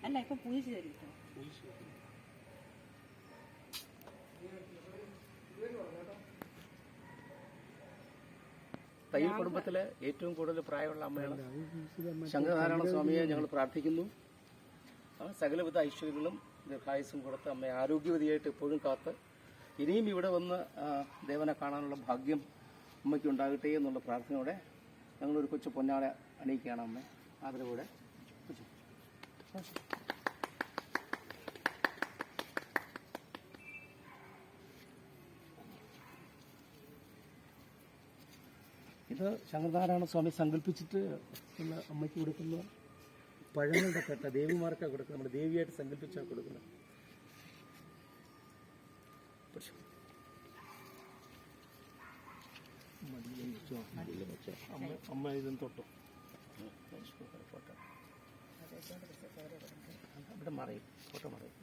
അല്ല ഇപ്പൊ പൂജ തരും തയ്യൽ കുടുംബത്തിലെ ഏറ്റവും കൂടുതൽ പ്രായമുള്ള അമ്മയാണ് ശങ്കരനാരായണ സ്വാമിയെ ഞങ്ങൾ പ്രാർത്ഥിക്കുന്നു. സകലവിധ ഐശ്വര്യങ്ങളും ദീർഘായുസ്സും കൊടുത്ത് അമ്മയെ ആരോഗ്യവതിയായിട്ട് എപ്പോഴും കാത്ത് ഇനിയും ഇവിടെ വന്ന് ദേവനെ കാണാനുള്ള ഭാഗ്യം അമ്മയ്ക്ക് ഉണ്ടാകട്ടെ എന്നുള്ള പ്രാർത്ഥനയോടെ ഞങ്ങളൊരു കൊച്ചു പൊന്നാട അണിയിക്കുകയാണ് അമ്മ ആദരവോടെ. ഇത് ശങ്കരനാരായണ സ്വാമി സങ്കല്പിച്ചിട്ട് അമ്മയ്ക്ക് കൊടുക്കുന്ന പഴങ്ങളുടെ കട്ട ദേവിമാർക്കാണ് കൊടുക്കുന്നത്. നമ്മുടെ ദേവിയായിട്ട് സങ്കല്പിച്ചാണ് കൊടുക്കുന്നത്. അമ്മ ഇതും തൊട്ടോ ഫോട്ടോ ഇവിടെ മറയും ഫോട്ടോ മറയും.